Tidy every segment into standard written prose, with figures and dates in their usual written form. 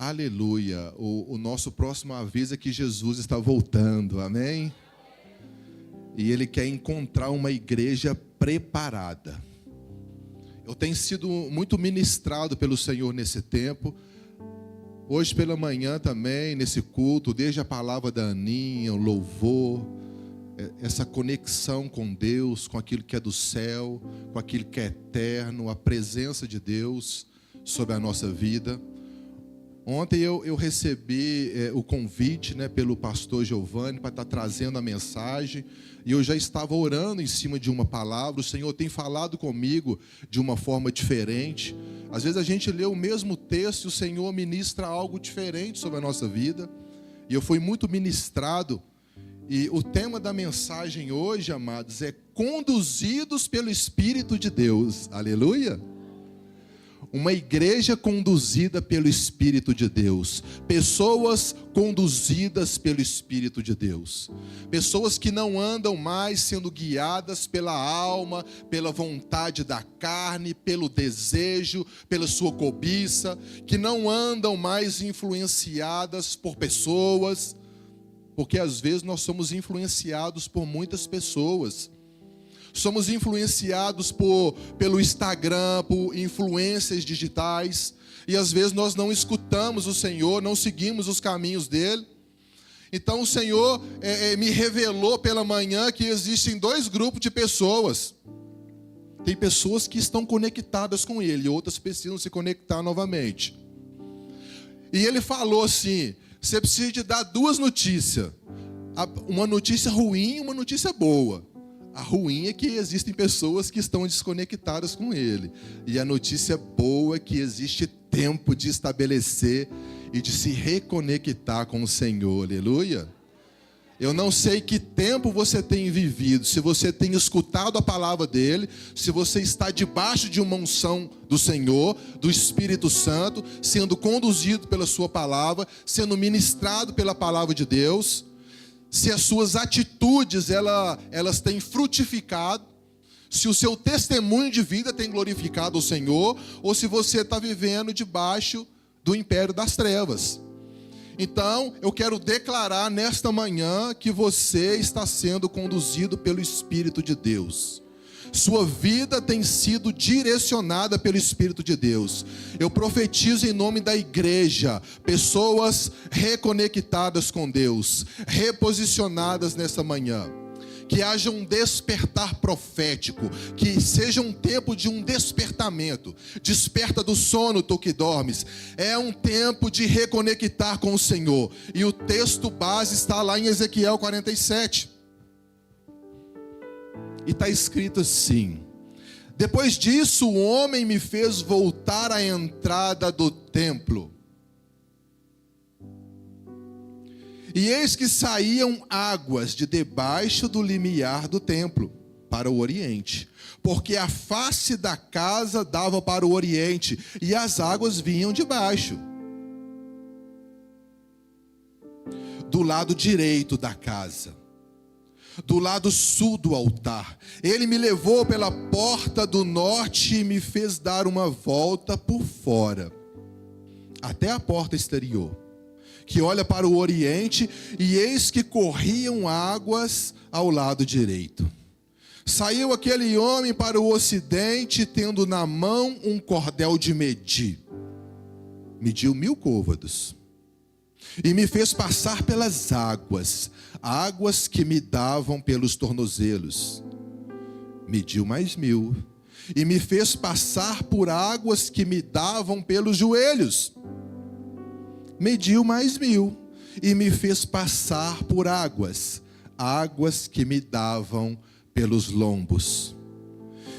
Aleluia. O nosso próximo aviso é que Jesus está voltando, amém? E Ele quer encontrar uma igreja preparada. Eu tenho sido muito ministrado pelo Senhor nesse tempo. Hoje pela manhã também, nesse culto, desde a palavra da Aninha, o louvor, essa conexão com Deus, com aquilo que é do céu, com aquilo que é eterno, a presença de Deus sobre a nossa vida. Ontem eu recebi o convite, pelo pastor Giovanni para estar trazendo a mensagem, e eu já estava orando em cima de uma palavra. O Senhor tem falado comigo de uma forma diferente. Às vezes a gente lê o mesmo texto e o Senhor ministra algo diferente sobre a nossa vida, e eu fui muito ministrado. E o tema da mensagem hoje, amados, é conduzidos pelo Espírito de Deus. Aleluia! Uma igreja conduzida pelo Espírito de Deus. Pessoas conduzidas pelo Espírito de Deus. Pessoas que não andam mais sendo guiadas pela alma, pela vontade da carne, pelo desejo, pela sua cobiça. Que não andam mais influenciadas por pessoas. Porque às vezes nós somos influenciados por muitas pessoas. Somos influenciados pelo Instagram, por influências digitais. E às vezes nós não escutamos o Senhor, não seguimos os caminhos dEle. Então o Senhor me revelou pela manhã que existem dois grupos de pessoas. Tem pessoas que estão conectadas com Ele, outras precisam se conectar novamente. E Ele falou assim: você precisa de dar duas notícias. Uma notícia ruim e uma notícia boa. A ruim é que existem pessoas que estão desconectadas com Ele. E a notícia boa é que existe tempo de estabelecer e de se reconectar com o Senhor. Aleluia! Eu não sei que tempo você tem vivido, se você tem escutado a palavra dEle, se você está debaixo de uma unção do Senhor, do Espírito Santo, sendo conduzido pela sua palavra, sendo ministrado pela palavra de Deus. Se as suas atitudes elas têm frutificado, se o seu testemunho de vida tem glorificado o Senhor, ou se você está vivendo debaixo do império das trevas. Então, eu quero declarar nesta manhã que você está sendo conduzido pelo Espírito de Deus. Sua vida tem sido direcionada pelo Espírito de Deus. Eu profetizo em nome da igreja, pessoas reconectadas com Deus, reposicionadas nessa manhã. Que haja um despertar profético, que seja um tempo de um despertamento. Desperta do sono, tu que dormes. É um tempo de reconectar com o Senhor. E o texto base está lá em Ezequiel 47. E está escrito assim: depois disso o homem me fez voltar à entrada do templo. E eis que saíam águas de debaixo do limiar do templo, para o oriente. Porque a face da casa dava para o oriente, e as águas vinham de baixo. Do lado direito da casa, do lado sul do altar. Ele me levou pela porta do norte e me fez dar uma volta por fora, até a porta exterior, que olha para o oriente, e eis que corriam águas ao lado direito. Saiu aquele homem para o ocidente, tendo na mão um cordel de medir. Mediu 1000 côvados. E me fez passar pelas águas, águas que me davam pelos tornozelos. Mediu mais 1000. E me fez passar por águas que me davam pelos joelhos. Mediu mais 1000. E me fez passar por águas, águas que me davam pelos lombos.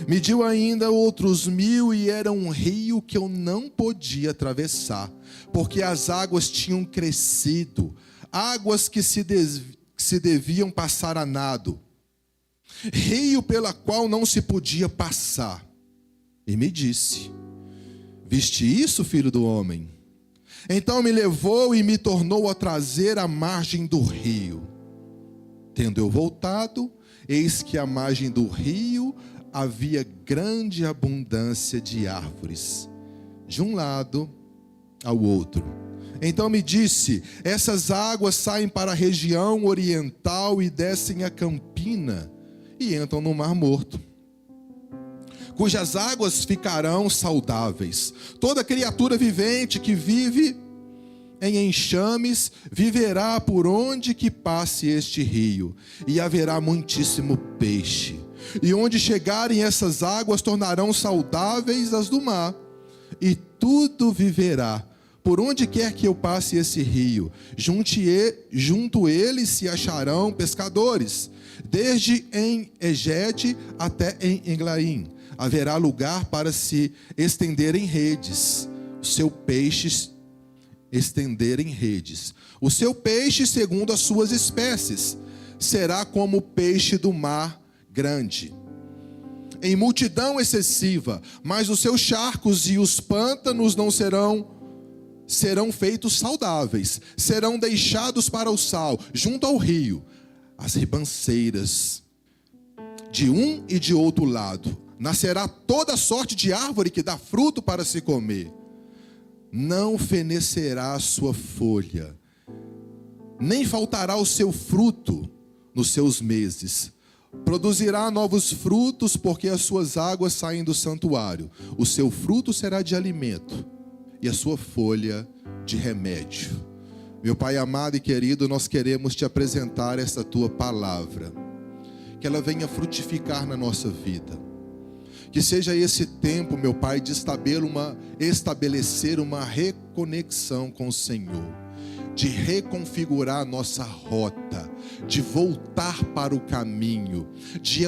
Mediu ainda outros 1000, e era um rio que eu não podia atravessar, porque as águas tinham crescido, águas que se deviam passar a nado, rio pela qual não se podia passar. E me disse: viste isso, filho do homem? Então me levou e me tornou a trazer à margem do rio. Tendo eu voltado, eis que à margem do rio havia grande abundância de árvores, de um lado ao outro. Então me disse: essas águas saem para a região oriental e descem a Campina e entram no Mar Morto, cujas águas ficarão saudáveis. Toda criatura vivente que vive em enxames viverá por onde que passe este rio, e haverá muitíssimo peixe. E onde chegarem essas águas tornarão saudáveis as do mar, e tudo viverá. Por onde quer que eu passe esse rio, junto eles se acharão pescadores, desde em Egede até em Englaim. Haverá lugar para se estenderem redes, o seu peixe estenderem redes. O seu peixe, segundo as suas espécies, será como o peixe do mar grande, em multidão excessiva, mas os seus charcos e os pântanos não serão feitos saudáveis, serão deixados para o sal, junto ao rio, as ribanceiras, de um e de outro lado. Nascerá toda sorte de árvore que dá fruto para se comer. Não fenecerá a sua folha, nem faltará o seu fruto nos seus meses. Produzirá novos frutos, porque as suas águas saem do santuário. O seu fruto será de alimento, e a sua folha de remédio. Meu Pai amado e querido, nós queremos te apresentar essa tua palavra, que ela venha frutificar na nossa vida. Que seja esse tempo, meu Pai, de estabelecer uma reconexão com o Senhor, de reconfigurar a nossa rota, de voltar para o caminho, de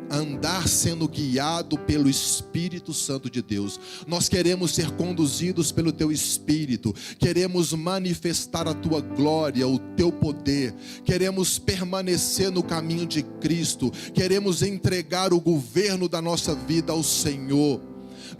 andar sendo guiado pelo Espírito Santo de Deus. Nós queremos ser conduzidos pelo Teu Espírito, queremos manifestar a Tua glória, o Teu poder, queremos permanecer no caminho de Cristo, queremos entregar o governo da nossa vida ao Senhor.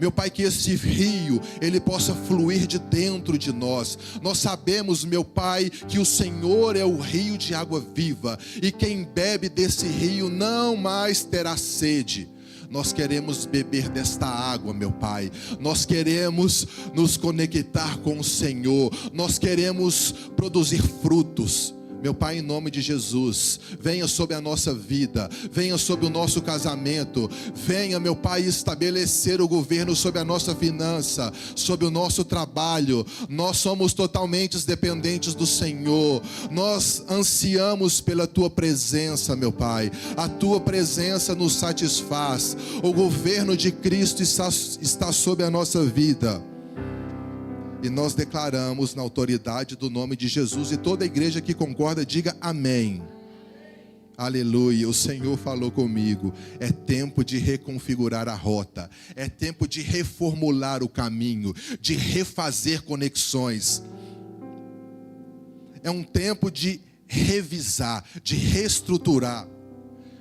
Meu Pai, que esse rio, ele possa fluir de dentro de nós. Nós sabemos, meu Pai, que o Senhor é o rio de água viva, e quem bebe desse rio não mais terá sede. Nós queremos beber desta água, meu Pai. Nós queremos nos conectar com o Senhor. Nós queremos produzir frutos. Meu Pai, em nome de Jesus, venha sobre a nossa vida, venha sobre o nosso casamento, venha, meu Pai, estabelecer o governo sobre a nossa finança, sobre o nosso trabalho. Nós somos totalmente dependentes do Senhor, nós ansiamos pela Tua presença, meu Pai. A Tua presença nos satisfaz, o governo de Cristo está sobre a nossa vida. E nós declaramos na autoridade do nome de Jesus, e toda a igreja que concorda, diga amém. Aleluia, o Senhor falou comigo. É tempo de reconfigurar a rota, é tempo de reformular o caminho, de refazer conexões. É um tempo de revisar, de reestruturar,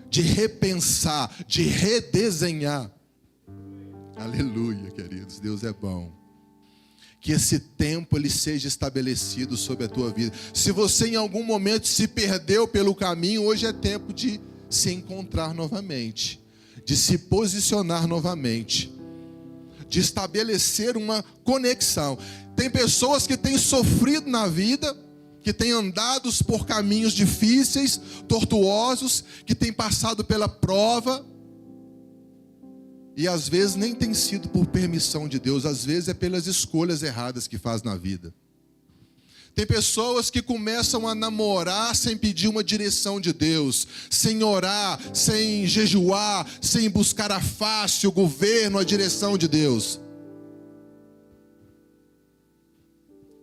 de repensar, de redesenhar. Aleluia, queridos, Deus é bom. Que esse tempo ele seja estabelecido sobre a tua vida. Se você em algum momento se perdeu pelo caminho, hoje é tempo de se encontrar novamente, de se posicionar novamente, de estabelecer uma conexão. Tem pessoas que têm sofrido na vida, que têm andado por caminhos difíceis, tortuosos, que têm passado pela prova, e às vezes nem tem sido por permissão de Deus, às vezes é pelas escolhas erradas que faz na vida. Tem pessoas que começam a namorar sem pedir uma direção de Deus, sem orar, sem jejuar, sem buscar a face, o governo, a direção de Deus.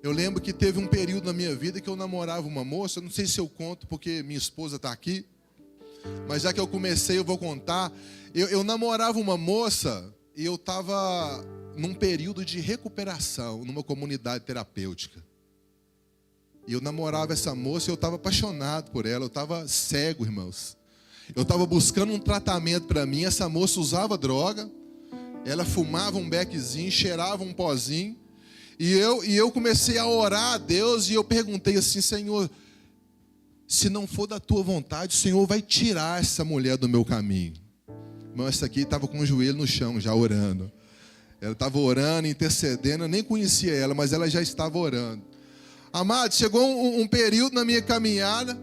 Eu lembro que teve um período na minha vida que eu namorava uma moça, não sei se eu conto porque minha esposa está aqui, mas já que eu comecei eu vou contar. Eu namorava uma moça e eu estava num período de recuperação, numa comunidade terapêutica. E eu namorava essa moça e eu estava apaixonado por ela, eu estava cego, irmãos. Eu estava buscando um tratamento para mim. Essa moça usava droga, ela fumava um beckzinho, cheirava um pozinho. E eu comecei a orar a Deus e eu perguntei assim: Senhor, se não for da Tua vontade, o Senhor vai tirar essa mulher do meu caminho. Irmão, essa aqui estava com o joelho no chão, já orando. Ela estava orando, intercedendo, eu nem conhecia ela, mas ela já estava orando. Amado, chegou um período na minha caminhada,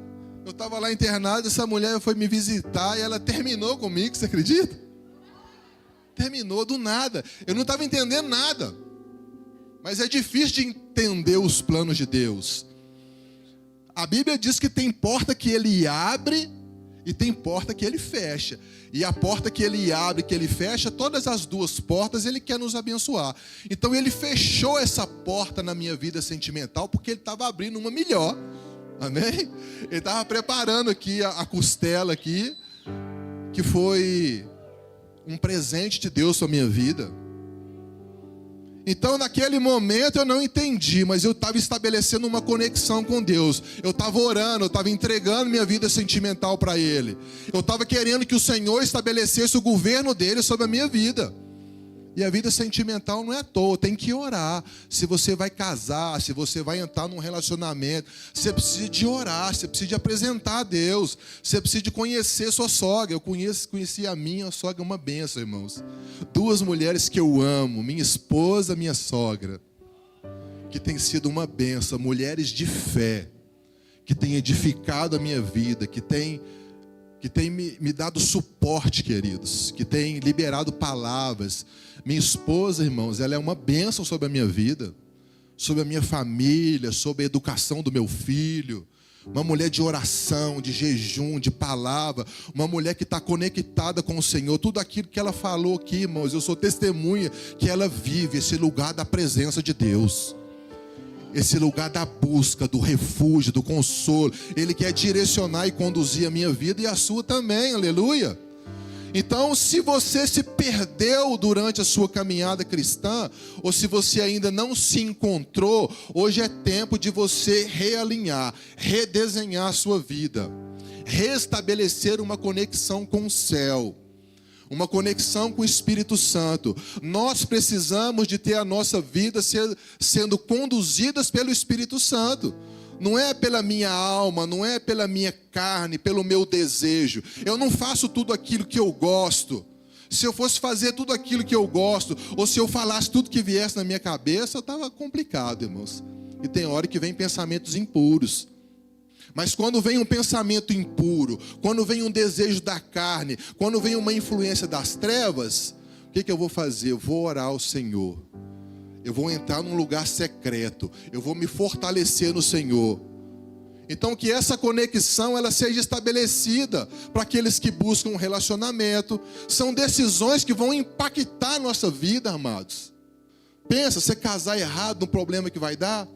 eu estava lá internado, essa mulher foi me visitar e ela terminou comigo, você acredita? Terminou do nada. Eu não estava entendendo nada. Mas é difícil de entender os planos de Deus. A Bíblia diz que tem porta que Ele abre e tem porta que Ele fecha. E a porta que Ele abre, que Ele fecha, todas as duas portas Ele quer nos abençoar. Então Ele fechou essa porta na minha vida sentimental porque Ele estava abrindo uma melhor. Amém? Ele estava preparando aqui a costela aqui, que foi um presente de Deus para a minha vida. Então naquele momento eu não entendi, mas eu estava estabelecendo uma conexão com Deus. Eu estava orando, eu estava entregando minha vida sentimental para Ele. Eu estava querendo que o Senhor estabelecesse o governo dele sobre a minha vida. E a vida sentimental não é à toa, tem que orar. Se você vai casar, se você vai entrar num relacionamento, você precisa de orar, você precisa de apresentar a Deus, você precisa de conhecer sua sogra. Eu conheci a minha sogra, uma bênção, irmãos. Duas mulheres que eu amo, minha esposa, minha sogra, que tem sido uma bênção, mulheres de fé, que tem edificado a minha vida, que tem me dado suporte, queridos, que tem liberado palavras. Minha esposa, irmãos, ela é uma bênção sobre a minha vida, sobre a minha família, sobre a educação do meu filho. Uma mulher de oração, de jejum, de palavra. Uma mulher que está conectada com o Senhor. Tudo aquilo que ela falou aqui, irmãos, eu sou testemunha que ela vive esse lugar da presença de Deus. Esse lugar da busca, do refúgio, do consolo. Ele quer direcionar e conduzir a minha vida e a sua também, aleluia. Então, se você se perdeu durante a sua caminhada cristã, ou se você ainda não se encontrou, hoje é tempo de você realinhar, redesenhar a sua vida, restabelecer uma conexão com o céu, uma conexão com o Espírito Santo. Nós precisamos de ter a nossa vida sendo conduzidas pelo Espírito Santo. Não é pela minha alma, não é pela minha carne, pelo meu desejo. Eu não faço tudo aquilo que eu gosto. Se eu fosse fazer tudo aquilo que eu gosto, ou se eu falasse tudo que viesse na minha cabeça, eu estava complicado, irmãos. E tem hora que vem pensamentos impuros. Mas quando vem um pensamento impuro, quando vem um desejo da carne, quando vem uma influência das trevas, o que eu vou fazer? Eu vou orar ao Senhor. Eu vou entrar num lugar secreto. Eu vou me fortalecer no Senhor. Então que essa conexão ela seja estabelecida para aqueles que buscam um relacionamento. São decisões que vão impactar a nossa vida, amados. Pensa, você casar errado no problema que vai dar?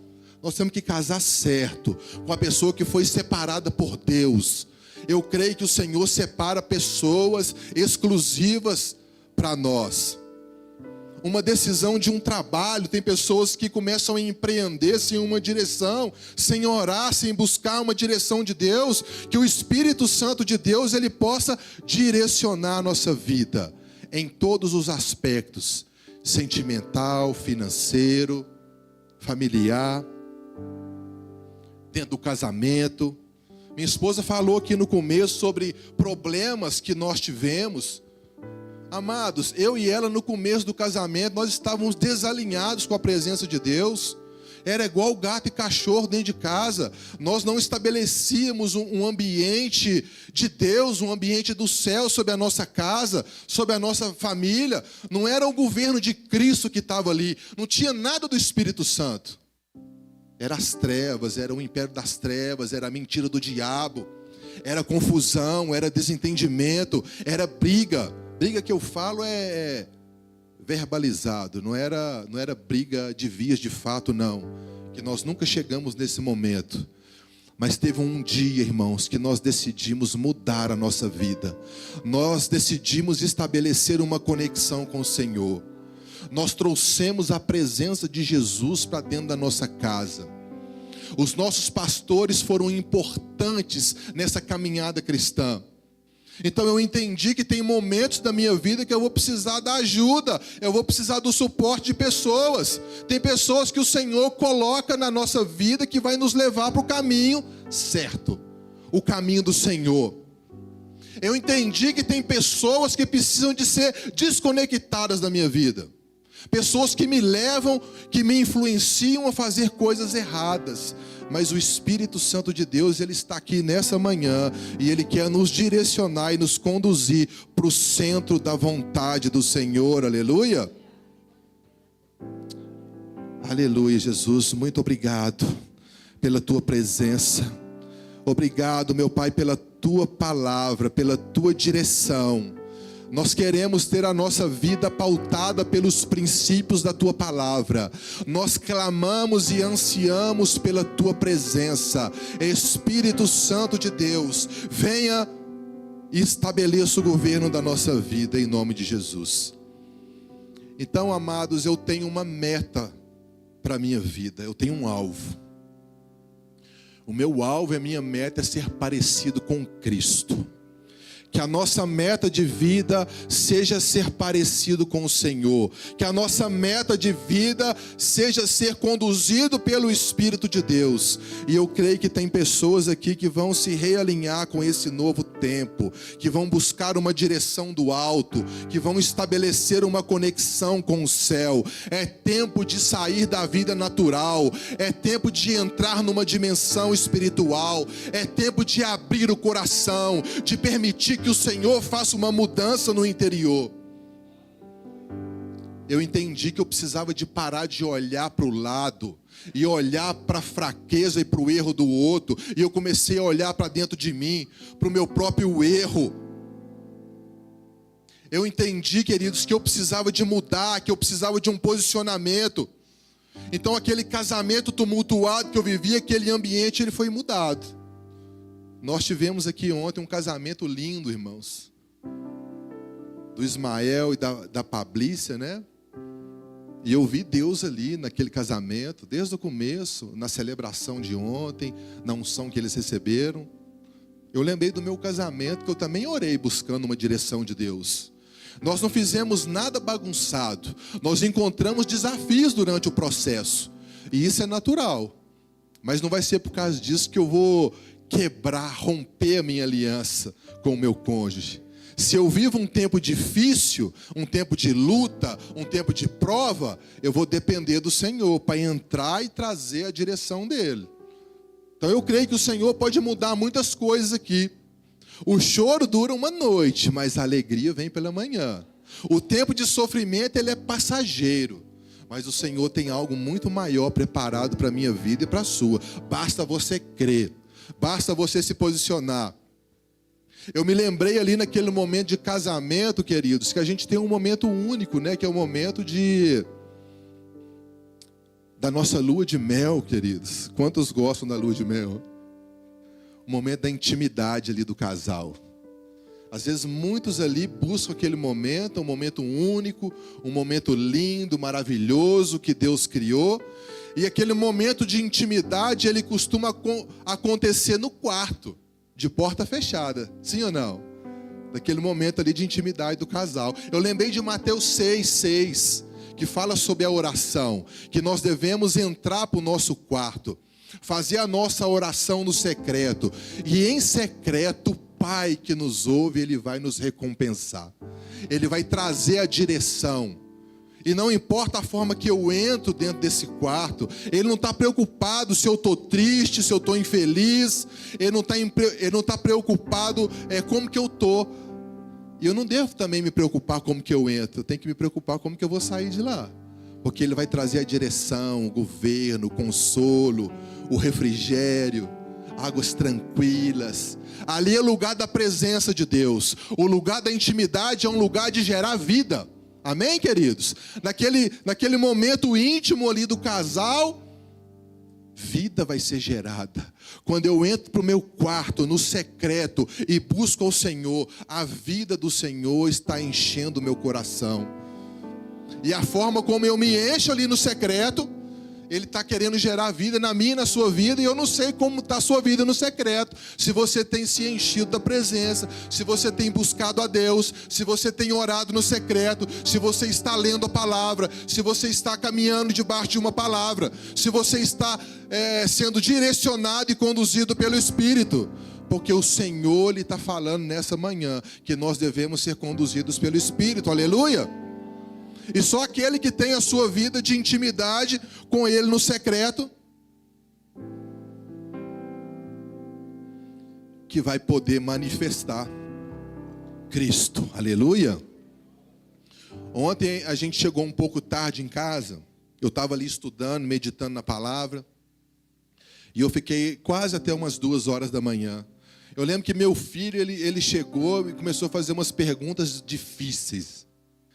Nós temos que casar certo, com a pessoa que foi separada por Deus. Eu creio que o Senhor separa pessoas exclusivas para nós. Uma decisão de um trabalho, tem pessoas que começam a empreender sem uma direção, sem orar, sem buscar uma direção de Deus, que o Espírito Santo de Deus ele possa direcionar a nossa vida em todos os aspectos, sentimental, financeiro, familiar, dentro do casamento. Minha esposa falou aqui no começo sobre problemas que nós tivemos. Amados, eu e ela no começo do casamento, nós estávamos desalinhados com a presença de Deus. Era igual gato e cachorro dentro de casa. Nós não estabelecíamos um ambiente de Deus, um ambiente do céu sobre a nossa casa, sobre a nossa família. Não era o governo de Cristo que estava ali. Não tinha nada do Espírito Santo. Era as trevas, era o império das trevas, era a mentira do diabo. Era confusão, era desentendimento, era briga. Briga que eu falo é verbalizado, não era briga de vias de fato, não. Que nós nunca chegamos nesse momento. Mas teve um dia, irmãos, que nós decidimos mudar a nossa vida. Nós decidimos estabelecer uma conexão com o Senhor. Nós trouxemos a presença de Jesus para dentro da nossa casa. Os nossos pastores foram importantes nessa caminhada cristã. Então eu entendi que tem momentos da minha vida que eu vou precisar da ajuda, eu vou precisar do suporte de pessoas. Tem pessoas que o Senhor coloca na nossa vida que vai nos levar para o caminho certo, o caminho do Senhor. Eu entendi que tem pessoas que precisam de ser desconectadas da minha vida. pessoas que me levam, que me influenciam a fazer coisas erradas. Mas o Espírito Santo de Deus, Ele está aqui nessa manhã e Ele quer nos direcionar e nos conduzir para o centro da vontade do Senhor, aleluia. Aleluia, Jesus, muito obrigado pela Tua presença. Obrigado, meu Pai, pela Tua palavra, pela Tua direção. Nós queremos ter a nossa vida pautada pelos princípios da Tua palavra. Nós clamamos e ansiamos pela Tua presença. Espírito Santo de Deus, venha e estabeleça o governo da nossa vida em nome de Jesus. Então, amados, eu tenho uma meta para a minha vida, eu tenho um alvo. O meu alvo e a minha meta é ser parecido com Cristo. Que a nossa meta de vida seja ser parecido com o Senhor. Que a nossa meta de vida seja ser conduzido pelo Espírito de Deus. E eu creio que tem pessoas aqui que vão se realinhar com esse novo tempo. Que vão buscar uma direção do alto. Que vão estabelecer uma conexão com o céu. É tempo de sair da vida natural. É tempo de entrar numa dimensão espiritual. É tempo de abrir o coração. De permitir que o Senhor faça uma mudança no interior. Eu entendi que eu precisava de parar de olhar para o lado e olhar para a fraqueza e para o erro do outro, e eu comecei a olhar para dentro de mim, para o meu próprio erro. Eu entendi, queridos, que eu precisava de mudar, que eu precisava de um posicionamento. Então aquele casamento tumultuado que eu vivia, aquele ambiente, ele foi mudado. Nós tivemos aqui ontem um casamento lindo, irmãos. Do Ismael e da Pablícia, né? E eu vi Deus ali naquele casamento, desde o começo, na celebração de ontem, na unção que eles receberam. Eu lembrei do meu casamento, que eu também orei buscando uma direção de Deus. Nós não fizemos nada bagunçado. Nós encontramos desafios durante o processo. E isso é natural. Mas não vai ser por causa disso que eu vou quebrar, romper a minha aliança com o meu cônjuge. Se eu vivo um tempo difícil, um tempo de luta, um tempo de prova, eu vou depender do Senhor para entrar e trazer a direção dele. Então eu creio que o Senhor pode mudar muitas coisas aqui. O choro dura uma noite, mas a alegria vem pela manhã. O tempo de sofrimento, ele é passageiro. Mas o Senhor tem algo muito maior preparado para a minha vida e para a sua. Basta você crer. Basta você se posicionar. Eu me lembrei ali naquele momento de casamento, queridos, que a gente tem um momento único, né? Que é o momento da nossa lua de mel, queridos. Quantos gostam da lua de mel? O momento da intimidade ali do casal. Às vezes muitos ali buscam aquele momento, um momento único, um momento lindo, maravilhoso que Deus criou. E aquele momento de intimidade, ele costuma acontecer no quarto, de porta fechada. Sim ou não? Daquele momento ali de intimidade do casal. Eu lembrei de Mateus 6:6, que fala sobre a oração. Que nós devemos entrar para o nosso quarto, fazer a nossa oração no secreto. E em secreto, o Pai que nos ouve, Ele vai nos recompensar. Ele vai trazer a direção. E não importa a forma que eu entro dentro desse quarto, Ele não está preocupado se eu estou triste, se eu estou infeliz. Ele não está preocupado como que eu estou. E eu não devo também me preocupar como que eu entro. Eu tenho que me preocupar como que eu vou sair de lá. Porque Ele vai trazer a direção, o governo, o consolo, o refrigério, águas tranquilas. Ali é o lugar da presença de Deus. O lugar da intimidade é um lugar de gerar vida. Amém, queridos? Naquele momento íntimo ali do casal, vida vai ser gerada. Quando eu entro para o meu quarto, no secreto, e busco ao Senhor, a vida do Senhor está enchendo o meu coração. E a forma como eu me encho ali no secreto, Ele está querendo gerar vida na minha e na sua vida. E eu não sei como está a sua vida no secreto. Se você tem se enchido da presença, se você tem buscado a Deus, se você tem orado no secreto, se você está lendo a palavra, se você está caminhando debaixo de uma palavra, se você está sendo direcionado e conduzido pelo Espírito. Porque o Senhor Ele está falando nessa manhã que nós devemos ser conduzidos pelo Espírito. Aleluia! E só aquele que tem a sua vida de intimidade com Ele no secreto que vai poder manifestar Cristo. Aleluia. Ontem a gente chegou um pouco tarde em casa. Eu estava ali estudando, meditando na palavra. E eu fiquei quase até umas 2 horas da manhã. Eu lembro que meu filho, ele chegou e começou a fazer umas perguntas difíceis.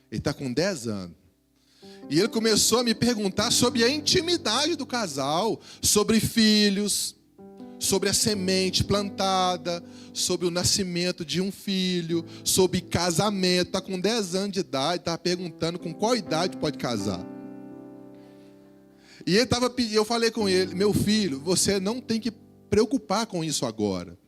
Ele está com 10 anos. E ele começou a me perguntar sobre a intimidade do casal, sobre filhos, sobre a semente plantada, sobre o nascimento de um filho, sobre casamento. Está com 10 anos de idade, está perguntando com qual idade pode casar. E eu falei com ele: meu filho, você não tem que preocupar com isso agora.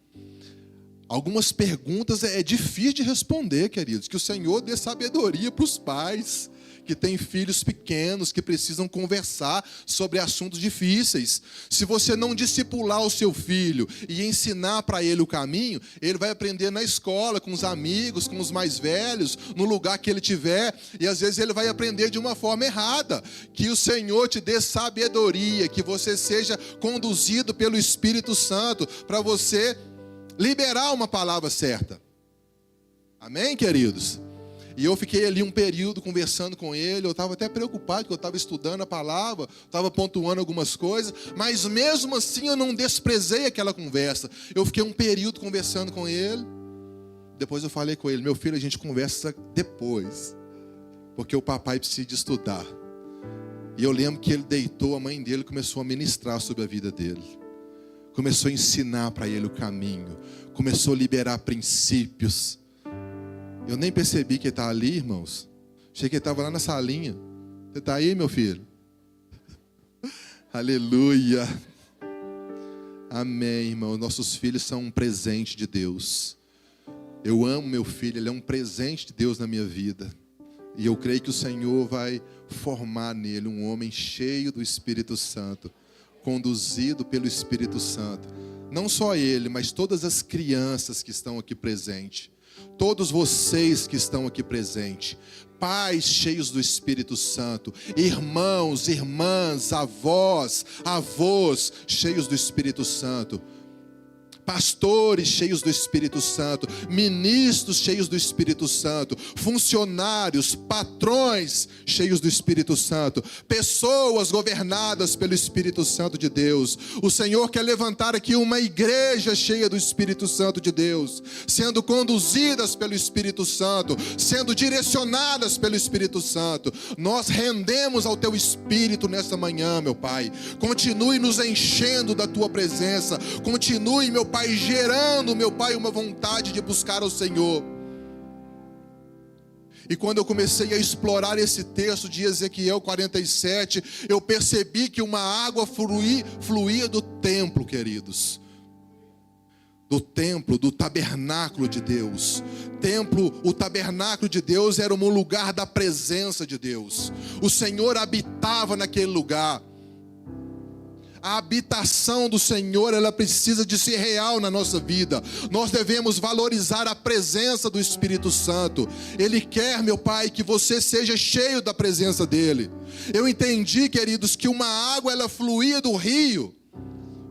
Algumas perguntas é difícil de responder, queridos. Que o Senhor dê sabedoria para os pais que têm filhos pequenos, que precisam conversar sobre assuntos difíceis. Se você não discipular o seu filho e ensinar para ele o caminho, ele vai aprender na escola, com os amigos, com os mais velhos, no lugar que ele tiver, e às vezes ele vai aprender de uma forma errada. Que o Senhor te dê sabedoria, que você seja conduzido pelo Espírito Santo, para você liberar uma palavra certa. Amém, queridos? E eu fiquei ali um período conversando com ele. Eu estava até preocupado, porque eu estava estudando a palavra, estava pontuando algumas coisas, mas mesmo assim eu não desprezei aquela conversa. Eu fiquei um período conversando com ele. Depois eu falei com ele: meu filho, a gente conversa depois, porque o papai precisa de estudar. E eu lembro que ele deitou, a mãe dele começou a ministrar sobre a vida dele. Começou a ensinar para ele o caminho, começou a liberar princípios. Eu nem percebi que ele estava ali, irmãos. Achei que ele estava lá na salinha. Você está aí, meu filho? Aleluia. Amém, irmão. Nossos filhos são um presente de Deus. Eu amo meu filho, ele é um presente de Deus na minha vida. E eu creio que o Senhor vai formar nele um homem cheio do Espírito Santo, conduzido pelo Espírito Santo. Não só ele, mas todas as crianças que estão aqui presentes. Todos vocês que estão aqui presentes, pais cheios do Espírito Santo, irmãos, irmãs, avós cheios do Espírito Santo, pastores cheios do Espírito Santo, ministros cheios do Espírito Santo, funcionários, patrões cheios do Espírito Santo, pessoas governadas pelo Espírito Santo de Deus. O Senhor quer levantar aqui uma igreja cheia do Espírito Santo de Deus, sendo conduzidas pelo Espírito Santo, sendo direcionadas pelo Espírito Santo. Nós rendemos ao Teu Espírito nesta manhã, meu Pai. Continue nos enchendo da Tua presença, continue, meu Pai, gerando, meu Pai, uma vontade de buscar ao Senhor. E quando eu comecei a explorar esse texto de Ezequiel 47, eu percebi que uma água fluía do templo, queridos. Do templo, do tabernáculo de Deus. O tabernáculo de Deus era um lugar da presença de Deus. O Senhor habitava naquele lugar. A habitação do Senhor, ela precisa de ser real na nossa vida. Nós devemos valorizar a presença do Espírito Santo. Ele quer, meu Pai, que você seja cheio da presença dEle. Eu entendi, queridos, que uma água, ela fluía do rio.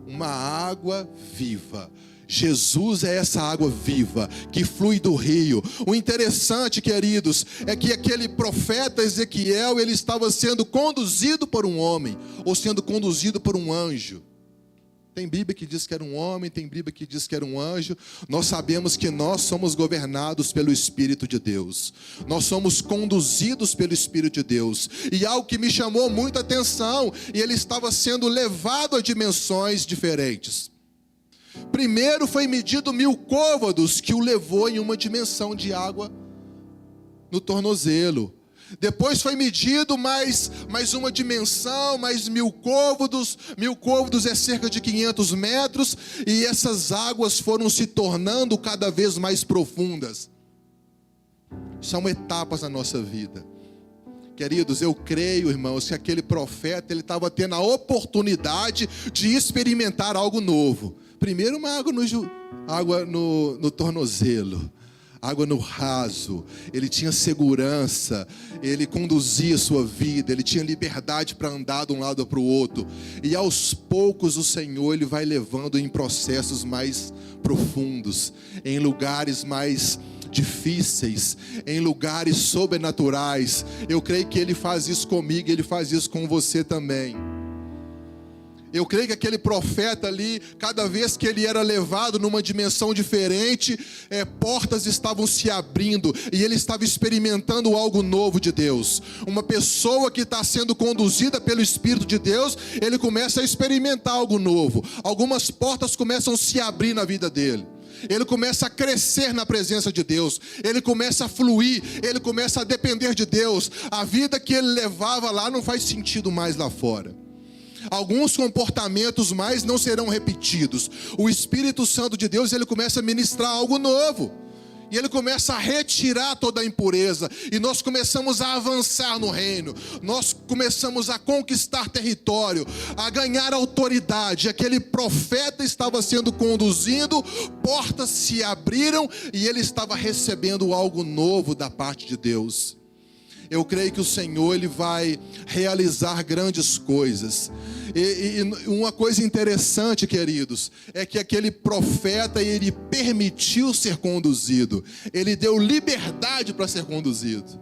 Uma água viva. Jesus é essa água viva que flui do rio. O interessante, queridos, é que aquele profeta Ezequiel, ele estava sendo conduzido por um homem, ou sendo conduzido por um anjo. Tem Bíblia que diz que era um homem, tem Bíblia que diz que era um anjo. Nós sabemos que nós somos governados pelo Espírito de Deus. Nós somos conduzidos pelo Espírito de Deus. E algo que me chamou muita atenção, e ele estava sendo levado a dimensões diferentes. Primeiro foi medido 1000 côvados, que o levou em uma dimensão de água no tornozelo. Depois foi medido mais uma dimensão, mais 1000 côvados. 1000 côvados é cerca de 500 metros. E essas águas foram se tornando cada vez mais profundas. São etapas na nossa vida. Queridos, eu creio, irmãos, que aquele profeta, ele estava tendo a oportunidade de experimentar algo novo. Primeiro uma água no tornozelo. água no raso, ele tinha segurança, ele conduzia a sua vida, ele tinha liberdade para andar de um lado para o outro. E aos poucos o Senhor, ele vai levando em processos mais profundos, em lugares mais difíceis, em lugares sobrenaturais. Eu creio que ele faz isso comigo, ele faz isso com você também. Eu creio que aquele profeta ali, cada vez que ele era levado numa dimensão diferente, portas estavam se abrindo e ele estava experimentando algo novo de Deus. Uma pessoa que está sendo conduzida pelo Espírito de Deus, ele começa a experimentar algo novo. Algumas portas começam a se abrir na vida dele. Ele começa a crescer na presença de Deus, ele começa a fluir, ele começa a depender de Deus. A vida que ele levava lá não faz sentido mais lá fora. Alguns comportamentos mais não serão repetidos. O Espírito Santo de Deus, ele começa a ministrar algo novo. E ele começa a retirar toda a impureza. E nós começamos a avançar no reino. Nós começamos a conquistar território, a ganhar autoridade. Aquele profeta estava sendo conduzido, portas se abriram e ele estava recebendo algo novo da parte de Deus. Eu creio que o Senhor, ele vai realizar grandes coisas. E uma coisa interessante, queridos, é que aquele profeta, ele permitiu ser conduzido. Ele deu liberdade para ser conduzido.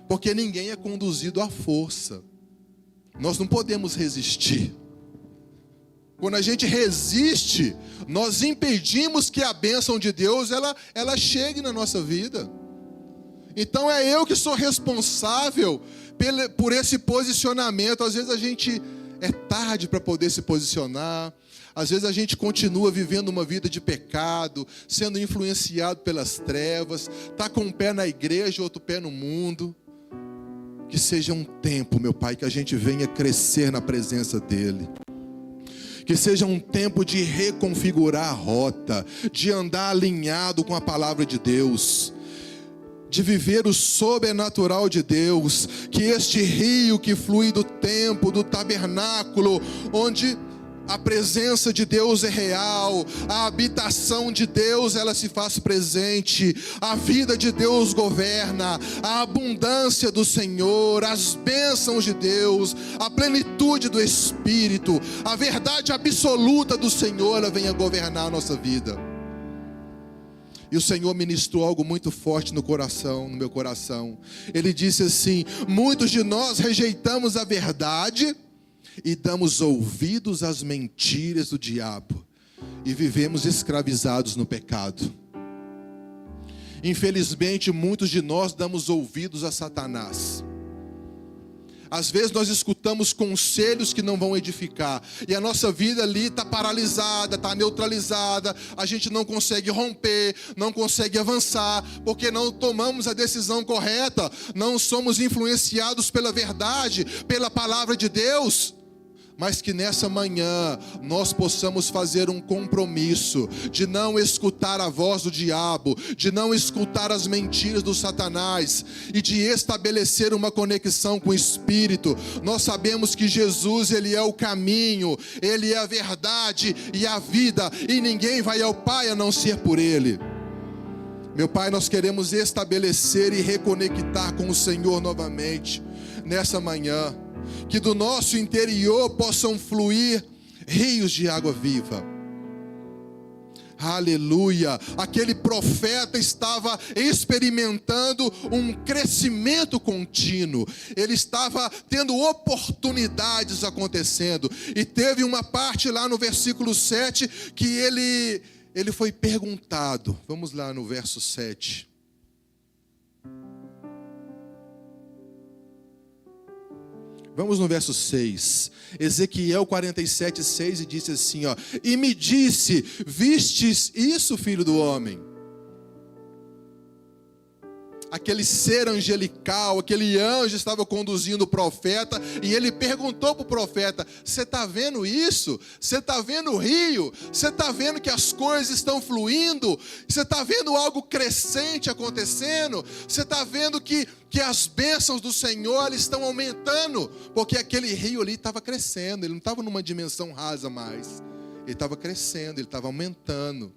Porque ninguém é conduzido à força. Nós não podemos resistir. Quando a gente resiste, nós impedimos que a bênção de Deus, ela chegue na nossa vida. Então é eu que sou responsável por esse posicionamento. Às vezes a gente é tarde para poder se posicionar. Às vezes a gente continua vivendo uma vida de pecado, sendo influenciado pelas trevas, está com um pé na igreja, outro pé no mundo. Que seja um tempo, meu Pai, que a gente venha crescer na presença dEle. Que seja um tempo de reconfigurar a rota, de andar alinhado com a palavra de Deus, de viver o sobrenatural de Deus. Que este rio que flui do templo, do tabernáculo, onde a presença de Deus é real, a habitação de Deus, ela se faz presente, a vida de Deus governa, a abundância do Senhor, as bênçãos de Deus, a plenitude do Espírito, a verdade absoluta do Senhor, ela venha governar a nossa vida. E o Senhor ministrou algo muito forte no meu coração. Ele disse assim: muitos de nós rejeitamos a verdade e damos ouvidos às mentiras do diabo, e vivemos escravizados no pecado. Infelizmente, muitos de nós damos ouvidos a Satanás. Às vezes nós escutamos conselhos que não vão edificar, e a nossa vida ali está paralisada, está neutralizada. A gente não consegue romper, não consegue avançar, porque não tomamos a decisão correta, não somos influenciados pela verdade, pela palavra de Deus. Mas que nessa manhã nós possamos fazer um compromisso de não escutar a voz do diabo, de não escutar as mentiras do Satanás, e de estabelecer uma conexão com o Espírito. Nós sabemos que Jesus, Ele é o caminho, Ele é a verdade e a vida, e ninguém vai ao Pai a não ser por Ele. Meu Pai, nós queremos estabelecer e reconectar com o Senhor novamente nessa manhã. Que do nosso interior possam fluir rios de água viva. Aleluia. Aquele profeta estava experimentando um crescimento contínuo. Ele estava tendo oportunidades acontecendo. E teve uma parte lá no versículo 7 que ele foi perguntado. Vamos lá no verso 7. Vamos no verso 6, Ezequiel 47, 6, e disse assim, ó: e me disse, vistes isso, filho do homem? Aquele ser angelical, aquele anjo estava conduzindo o profeta, e ele perguntou para o profeta: você está vendo isso? Você está vendo o rio? Você está vendo que as coisas estão fluindo? Você está vendo algo crescente acontecendo? Você está vendo que as bênçãos do Senhor estão aumentando? Porque aquele rio ali estava crescendo, ele não estava numa dimensão rasa mais, ele estava crescendo, ele estava aumentando.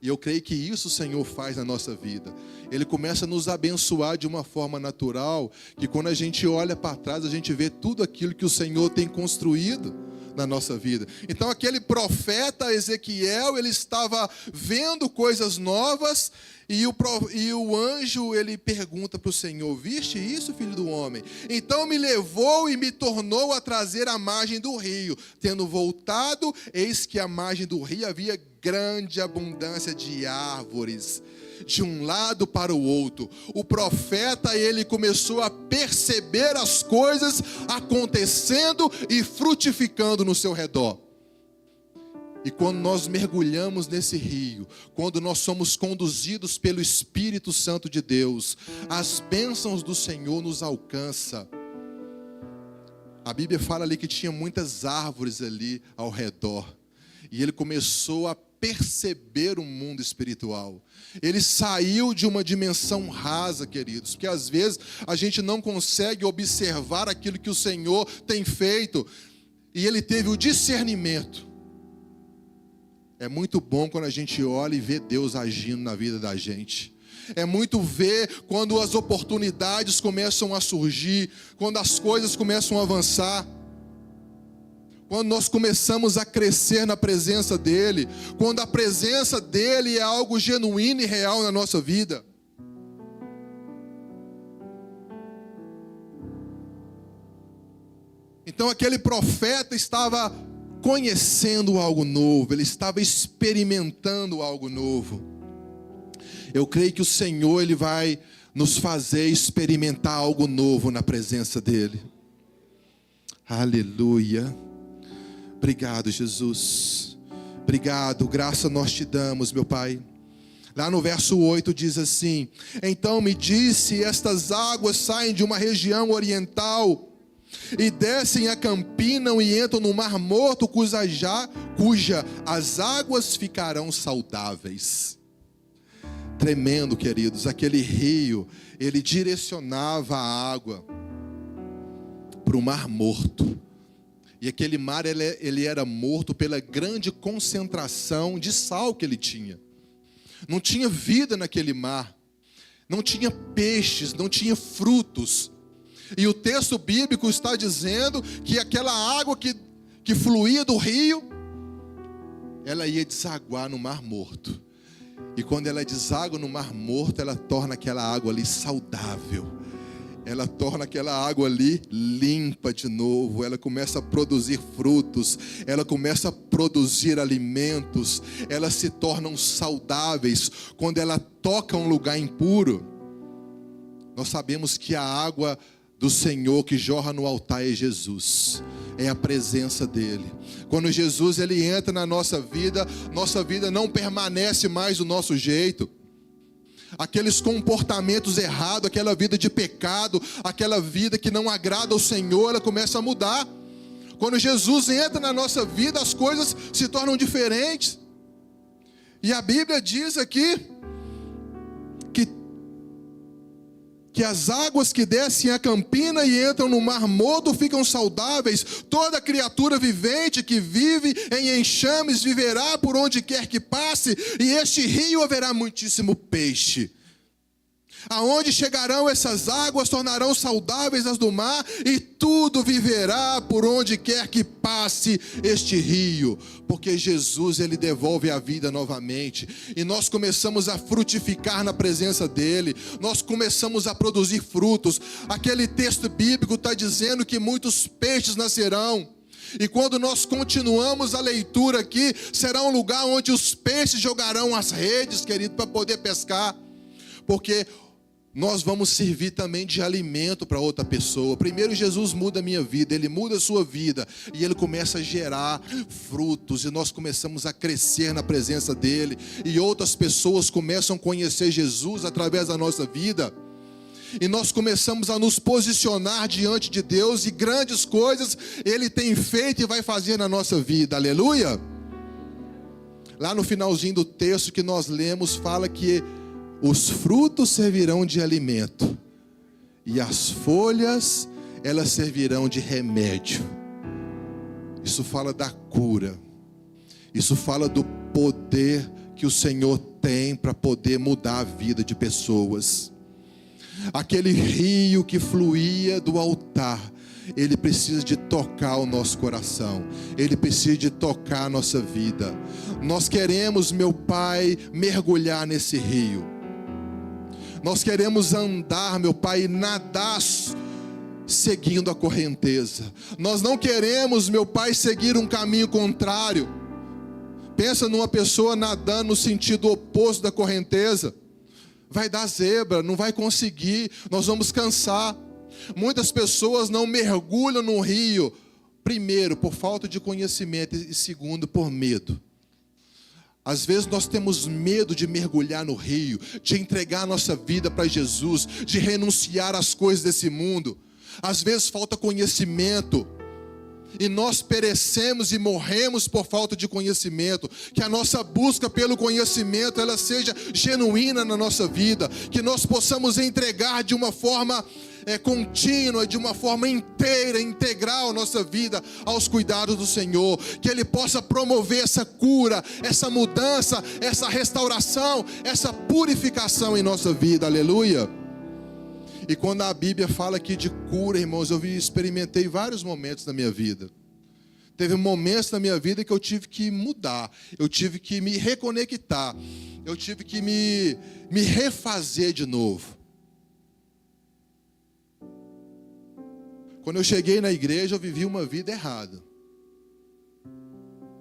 E eu creio que isso o Senhor faz na nossa vida. Ele começa a nos abençoar de uma forma natural, que quando a gente olha para trás, a gente vê tudo aquilo que o Senhor tem construído na nossa vida. Então aquele profeta Ezequiel, ele estava vendo coisas novas, e o anjo, ele pergunta para o Senhor: viste isso, filho do homem? Então me levou e me tornou a trazer à margem do rio. Tendo voltado, eis que à margem do rio havia grande abundância de árvores, de um lado para o outro. O profeta, ele começou a perceber as coisas acontecendo e frutificando no seu redor. E quando nós mergulhamos nesse rio, quando nós somos conduzidos pelo Espírito Santo de Deus, as bênçãos do Senhor nos alcançam. A Bíblia fala ali que tinha muitas árvores ali ao redor. E ele começou a perceber o mundo espiritual. Ele saiu de uma dimensão rasa, queridos, porque às vezes a gente não consegue observar aquilo que o Senhor tem feito. E ele teve o discernimento. É muito bom quando a gente olha e vê Deus agindo na vida da gente. É muito ver quando as oportunidades começam a surgir, quando as coisas começam a avançar. Quando nós começamos a crescer na presença dEle, quando a presença dEle é algo genuíno e real na nossa vida. Então aquele profeta estava conhecendo algo novo, ele estava experimentando algo novo. Eu creio que o Senhor, ele vai nos fazer experimentar algo novo na presença dEle. Aleluia. Obrigado, Jesus. Obrigado, graça nós te damos, meu Pai. Lá no verso 8 diz assim: então me disse, estas águas saem de uma região oriental e descem, acampinam e entram no mar morto, cuja as águas ficarão saudáveis. Tremendo, queridos. Aquele rio, ele direcionava a água para o mar morto. E aquele mar, ele era morto pela grande concentração de sal que ele tinha. Não tinha vida naquele mar. Não tinha peixes, não tinha frutos. E o texto bíblico está dizendo que aquela água que fluía do rio, ela ia desaguar no mar morto. E quando ela deságua no mar morto, ela torna aquela água ali saudável. Ela torna aquela água ali limpa de novo. Ela começa a produzir frutos. Ela começa a produzir alimentos. Elas se tornam saudáveis. Quando ela toca um lugar impuro, nós sabemos que a água do Senhor que jorra no altar é Jesus, é a presença dEle. Quando Jesus, ele entra na nossa vida não permanece mais do nosso jeito. Aqueles comportamentos errados, aquela vida de pecado, aquela vida que não agrada ao Senhor, ela começa a mudar. Quando Jesus entra na nossa vida, as coisas se tornam diferentes. E a Bíblia diz aqui que as águas que descem a campina e entram no mar morto ficam saudáveis. Toda criatura vivente que vive em enxames viverá por onde quer que passe, e este rio haverá muitíssimo peixe. Aonde chegarão essas águas, tornarão saudáveis as do mar, e tudo viverá por onde quer que passe este rio. Porque Jesus, ele devolve a vida novamente, e nós começamos a frutificar na presença dele, nós começamos a produzir frutos. Aquele texto bíblico está dizendo que muitos peixes nascerão. E quando nós continuamos a leitura aqui, será um lugar onde os peixes jogarão as redes, querido, para poder pescar. Porque nós vamos servir também de alimento para outra pessoa. Primeiro Jesus muda a minha vida, Ele muda a sua vida, e Ele começa a gerar frutos, e nós começamos a crescer na presença dEle, e outras pessoas começam a conhecer Jesus através da nossa vida, e nós começamos a nos posicionar diante de Deus, e grandes coisas Ele tem feito e vai fazer na nossa vida. Aleluia! Lá no finalzinho do texto que nós lemos, fala que os frutos servirão de alimento, e as folhas, elas servirão de remédio. Isso fala da cura. Isso fala do poder que o Senhor tem para poder mudar a vida de pessoas. Aquele rio que fluía do altar, ele precisa de tocar o nosso coração, ele precisa de tocar a nossa vida. Nós queremos, meu Pai, mergulhar nesse rio. Nós queremos andar, meu Pai, e nadar seguindo a correnteza. Nós não queremos, meu Pai, seguir um caminho contrário. Pensa numa pessoa nadando no sentido oposto da correnteza. Vai dar zebra, não vai conseguir, nós vamos cansar. Muitas pessoas não mergulham no rio, primeiro, por falta de conhecimento, e segundo, por medo. Às vezes nós temos medo de mergulhar no rio, de entregar a nossa vida para Jesus, de renunciar às coisas desse mundo. Às vezes falta conhecimento, e nós perecemos e morremos por falta de conhecimento. Que a nossa busca pelo conhecimento, ela seja genuína na nossa vida, que nós possamos entregar de uma forma contínua, de uma forma inteira, integral nossa vida aos cuidados do Senhor, que Ele possa promover essa cura, essa mudança, essa restauração, essa purificação em nossa vida, aleluia. E quando a Bíblia fala aqui de cura, irmãos, eu experimentei vários momentos na minha vida. Teve momentos na minha vida que eu tive que mudar, eu tive que me reconectar, eu tive que me refazer de novo. Quando eu cheguei na igreja, eu vivi uma vida errada.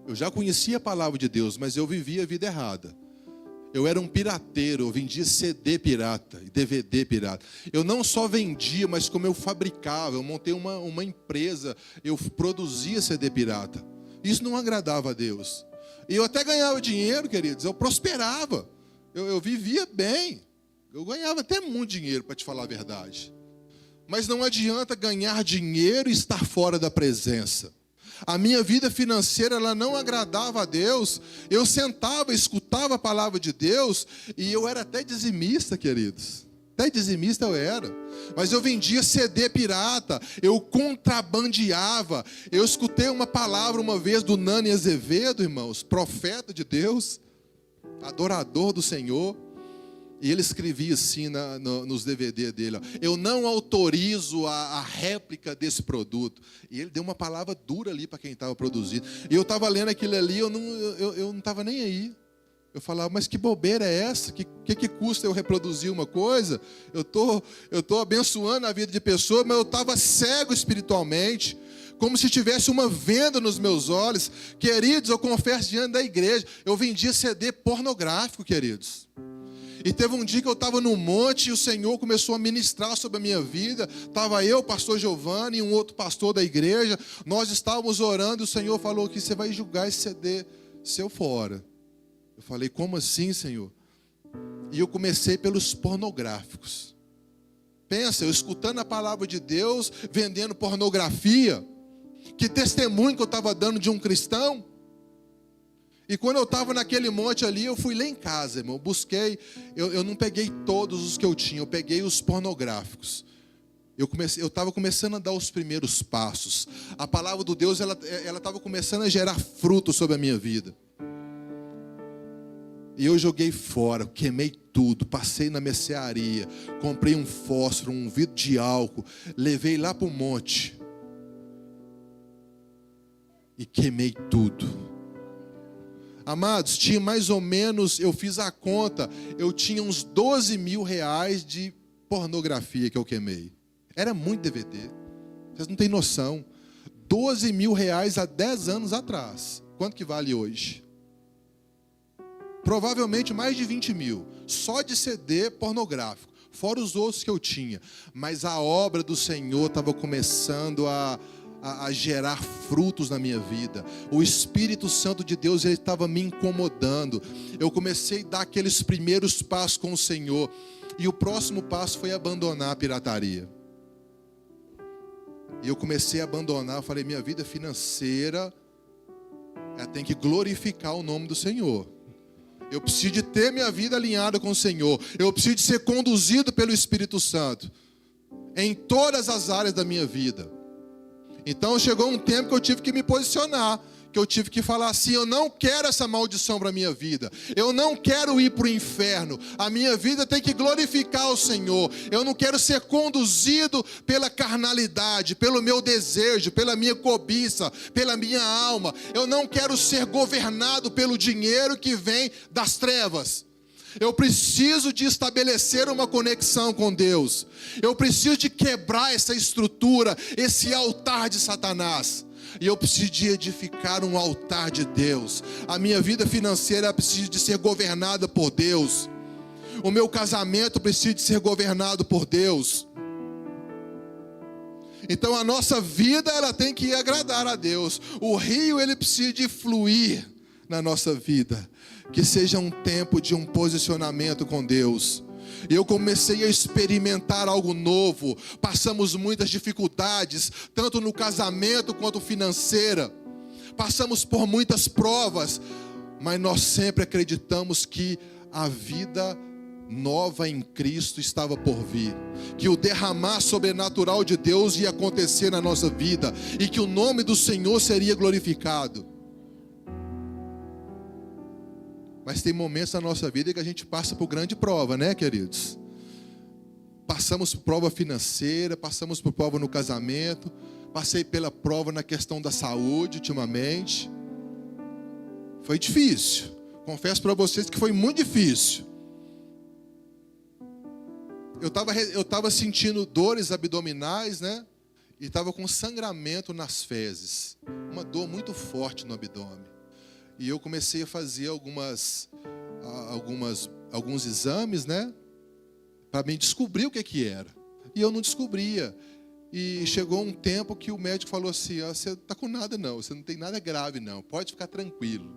Eu já conhecia a palavra de Deus, mas eu vivia a vida errada. Eu era um pirateiro, eu vendia CD pirata e DVD pirata. Eu não só vendia, mas como eu fabricava, eu montei uma empresa, eu produzia CD pirata. Isso não agradava a Deus. E eu até ganhava dinheiro, queridos, eu prosperava. Eu vivia bem. Eu ganhava até muito dinheiro, para te falar a verdade. Mas não adianta ganhar dinheiro e estar fora da presença. A minha vida financeira, ela não agradava a Deus. Eu sentava, escutava a palavra de Deus, e eu era até dizimista, queridos. Até dizimista eu era. Mas eu vendia CD pirata, eu contrabandeava. Eu escutei uma palavra uma vez do Nani Azevedo, irmãos, profeta de Deus, adorador do Senhor. E ele escrevia assim nos DVD dele, ó: eu não autorizo a réplica desse produto. E ele deu uma palavra dura ali para quem estava produzindo. E eu estava lendo aquilo ali, eu não estava nem aí. Eu falava, mas que bobeira é essa? Que custa eu reproduzir uma coisa? Eu tô abençoando a vida de pessoas, mas eu estava cego espiritualmente, como se tivesse uma venda nos meus olhos. Queridos, eu confesso diante da igreja, eu vendia CD pornográfico, queridos. E teve um dia que eu estava no monte e o Senhor começou a ministrar sobre a minha vida. Estava eu, o pastor Giovanni, e um outro pastor da igreja. Nós estávamos orando e o Senhor falou que você vai julgar esse CD seu fora. Eu falei, como assim, Senhor? E eu comecei pelos pornográficos. Pensa, eu escutando a palavra de Deus, vendendo pornografia. Que testemunho que eu estava dando de um cristão. E quando eu estava naquele monte ali, eu fui lá em casa, irmão. Eu busquei, eu não peguei todos os que eu tinha, eu peguei os pornográficos. Eu estava começando a dar os primeiros passos. A palavra de Deus, ela estava começando a gerar fruto sobre a minha vida. E eu joguei fora, queimei tudo, passei na mercearia, comprei um fósforo, um vidro de álcool, levei lá para o monte. E queimei tudo. Amados, tinha mais ou menos, eu fiz a conta, eu tinha uns 12 mil reais de pornografia que eu queimei. Era muito DVD. Vocês não têm noção. 12 mil reais há 10 anos atrás. Quanto que vale hoje? Provavelmente mais de 20 mil. Só de CD pornográfico. Fora os outros que eu tinha. Mas a obra do Senhor estava começando a gerar frutos na minha vida. O Espírito Santo de Deus, ele estava me incomodando. Eu comecei a dar aqueles primeiros passos com o Senhor. E o próximo passo foi abandonar a pirataria. E eu comecei a abandonar. Eu falei, minha vida financeira, ela tem que glorificar o nome do Senhor. Eu preciso de ter minha vida alinhada com o Senhor. Eu preciso de ser conduzido pelo Espírito Santo em todas as áreas da minha vida. Então chegou um tempo que eu tive que me posicionar, que eu tive que falar assim: eu não quero essa maldição para a minha vida, eu não quero ir para o inferno, a minha vida tem que glorificar o Senhor, eu não quero ser conduzido pela carnalidade, pelo meu desejo, pela minha cobiça, pela minha alma, eu não quero ser governado pelo dinheiro que vem das trevas. Eu preciso de estabelecer uma conexão com Deus. Eu preciso de quebrar essa estrutura, esse altar de Satanás. E eu preciso de edificar um altar de Deus. A minha vida financeira precisa de ser governada por Deus. O meu casamento precisa de ser governado por Deus. Então a nossa vida, ela tem que agradar a Deus. O rio, ele precisa de fluir na nossa vida. Que seja um tempo de um posicionamento com Deus. Eu comecei a experimentar algo novo. Passamos muitas dificuldades, tanto no casamento quanto financeira. Passamos por muitas provas, mas nós sempre acreditamos que a vida nova em Cristo estava por vir, que o derramar sobrenatural de Deus ia acontecer na nossa vida e que o nome do Senhor seria glorificado. Mas tem momentos na nossa vida que a gente passa por grande prova, né, queridos? Passamos por prova financeira, passamos por prova no casamento, passei pela prova na questão da saúde ultimamente. Foi difícil. Confesso para vocês que foi muito difícil. Eu estava sentindo dores abdominais, né? E estava com sangramento nas fezes. Uma dor muito forte no abdômen. E eu comecei a fazer alguns exames, né? Para mim descobrir o que era. E eu não descobria. E chegou um tempo que o médico falou assim: você não está com nada não, você não tem nada grave não, pode ficar tranquilo.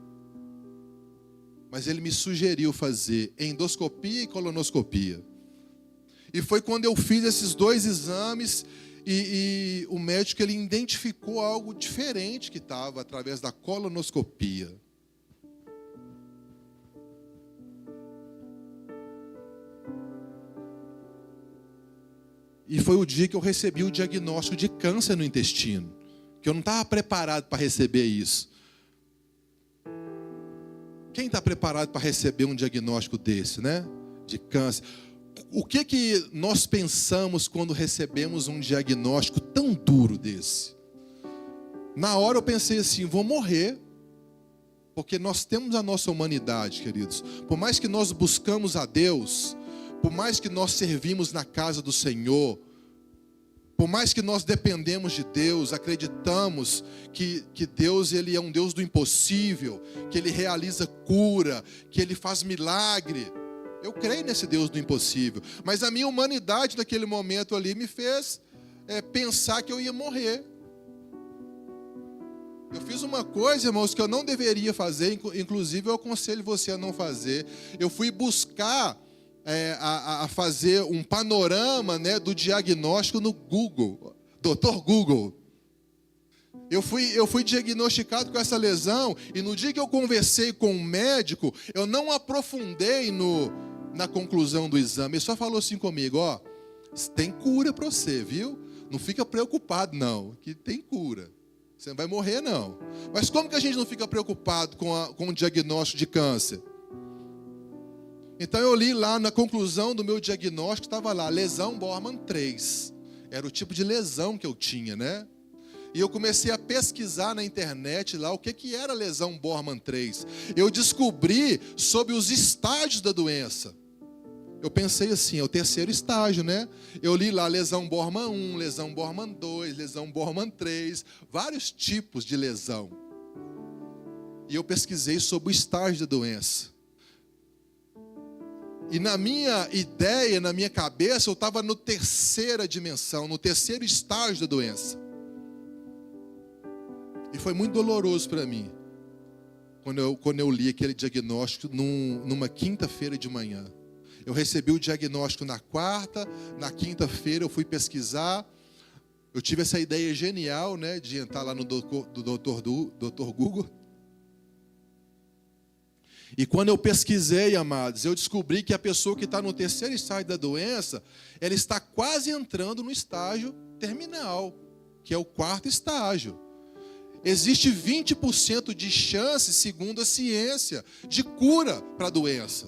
Mas ele me sugeriu fazer endoscopia e colonoscopia. E foi quando eu fiz esses 2 exames e o médico, ele identificou algo diferente que estava através da colonoscopia. E foi o dia que eu recebi o diagnóstico de câncer no intestino, que eu não estava preparado para receber isso. Quem está preparado para receber um diagnóstico desse, né? De câncer. O que nós pensamos quando recebemos um diagnóstico tão duro desse? Na hora eu pensei assim: vou morrer. Porque nós temos a nossa humanidade, queridos. Por mais que nós buscamos a Deus, por mais que nós servimos na casa do Senhor, por mais que nós dependemos de Deus, acreditamos que Deus, ele é um Deus do impossível, que Ele realiza cura, que Ele faz milagre. Eu creio nesse Deus do impossível. Mas a minha humanidade naquele momento ali me fez pensar que eu ia morrer. Eu fiz uma coisa, irmãos, que eu não deveria fazer, inclusive eu aconselho você a não fazer. Eu fui buscar a fazer um panorama, né, do diagnóstico no Google, Dr. Google. Eu fui diagnosticado com essa lesão, e no dia que eu conversei com o médico, eu não aprofundei na conclusão do exame. Ele só falou assim comigo: ó, tem cura para você, viu? Não fica preocupado não, que tem cura. Você não vai morrer não. Mas como que a gente não fica preocupado com o diagnóstico de câncer? Então eu li lá na conclusão do meu diagnóstico, estava lá, lesão Bormann 3. Era o tipo de lesão que eu tinha, né? E eu comecei a pesquisar na internet lá o que era lesão Bormann 3. Eu descobri sobre os estágios da doença. Eu pensei assim, é o 3º estágio, né? Eu li lá lesão Bormann 1, lesão Bormann 2, lesão Bormann 3, vários tipos de lesão. E eu pesquisei sobre o estágio da doença. E na minha ideia, na minha cabeça, eu estava no 3ª dimensão, no 3º estágio da doença. E foi muito doloroso para mim, quando eu li aquele diagnóstico numa quinta-feira de manhã. Eu recebi o diagnóstico na quarta, na quinta-feira eu fui pesquisar. Eu tive essa ideia genial, né, de entrar lá no Dr. Google. E quando eu pesquisei, amados, eu descobri que a pessoa que está no 3º estágio da doença, ela está quase entrando no estágio terminal, que é o 4º estágio. Existe 20% de chance, segundo a ciência, de cura para a doença.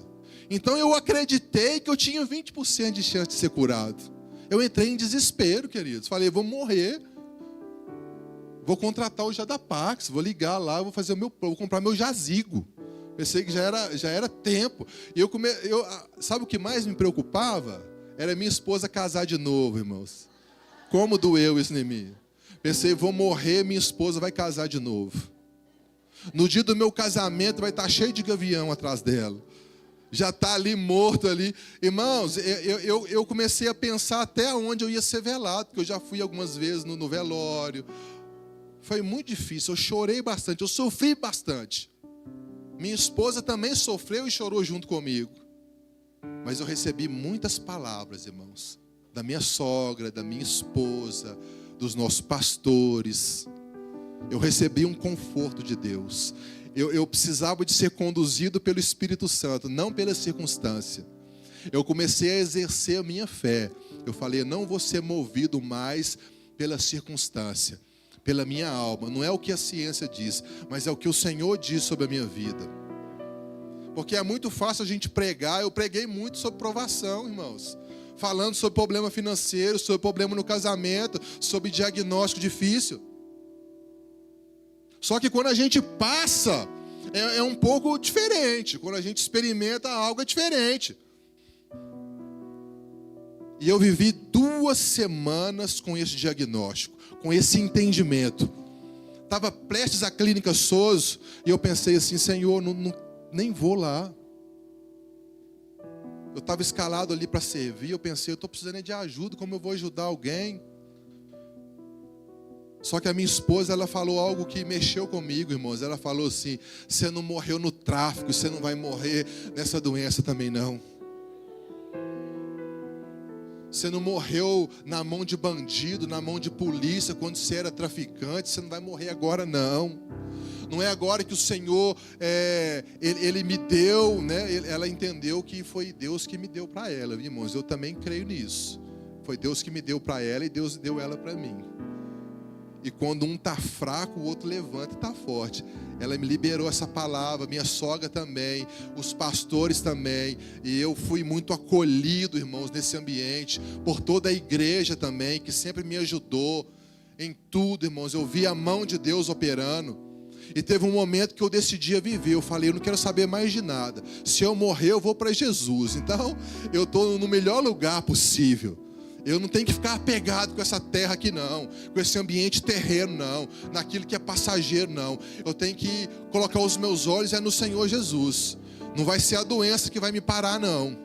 Então eu acreditei que eu tinha 20% de chance de ser curado. Eu entrei em desespero, queridos. Falei, vou morrer. Vou contratar o Jadapax, vou ligar lá, vou comprar meu jazigo. Pensei que já era tempo. E sabe o que mais me preocupava? Era minha esposa casar de novo, irmãos. Como doeu isso em mim. Pensei, vou morrer, minha esposa vai casar de novo. No dia do meu casamento vai estar cheio de gavião atrás dela. Já está ali, morto ali. Irmãos, eu comecei a pensar até onde eu ia ser velado, porque eu já fui algumas vezes no velório. Foi muito difícil, eu chorei bastante, eu sofri bastante. Minha esposa também sofreu e chorou junto comigo. Mas eu recebi muitas palavras, irmãos, da minha sogra, da minha esposa, dos nossos pastores. Eu recebi um conforto de Deus. Eu precisava de ser conduzido pelo Espírito Santo, não pela circunstância. Eu comecei a exercer a minha fé. Eu falei, eu não vou ser movido mais pela circunstância, pela minha alma. Não é o que a ciência diz, mas é o que o Senhor diz sobre a minha vida. Porque é muito fácil a gente pregar. Eu preguei muito sobre provação, irmãos. Falando sobre problema financeiro, sobre problema no casamento, sobre diagnóstico difícil. Só que quando a gente passa, é um pouco diferente. Quando a gente experimenta algo, é diferente. E eu vivi 2 semanas com esse diagnóstico, com esse entendimento. Estava prestes à clínica SOS, e eu pensei assim, Senhor, nem vou lá. Eu estava escalado ali para servir, eu pensei, eu estou precisando de ajuda, como eu vou ajudar alguém? Só que a minha esposa, ela falou algo que mexeu comigo, irmãos. Ela falou assim, você não morreu no tráfico, você não vai morrer nessa doença também não. Você não morreu na mão de bandido, na mão de polícia, quando você era traficante, você não vai morrer agora não. Não é agora que o Senhor, Ele me deu, né? Ela entendeu que foi Deus que me deu para ela, irmãos. Eu também creio nisso. Foi Deus que me deu para ela e Deus deu ela para mim. E quando um está fraco, o outro levanta e está forte. Ela me liberou essa palavra, minha sogra também, os pastores também. E eu fui muito acolhido, irmãos, nesse ambiente, por toda a igreja também, que sempre me ajudou em tudo, irmãos. Eu vi a mão de Deus operando. E teve um momento que eu decidi viver. Eu falei, eu não quero saber mais de nada. Se eu morrer, eu vou para Jesus. Então, eu estou no melhor lugar possível. Eu não tenho que ficar apegado com essa terra aqui não, com esse ambiente terreno não, naquilo que é passageiro não. Eu tenho que colocar os meus olhos no Senhor Jesus. Não vai ser a doença que vai me parar não.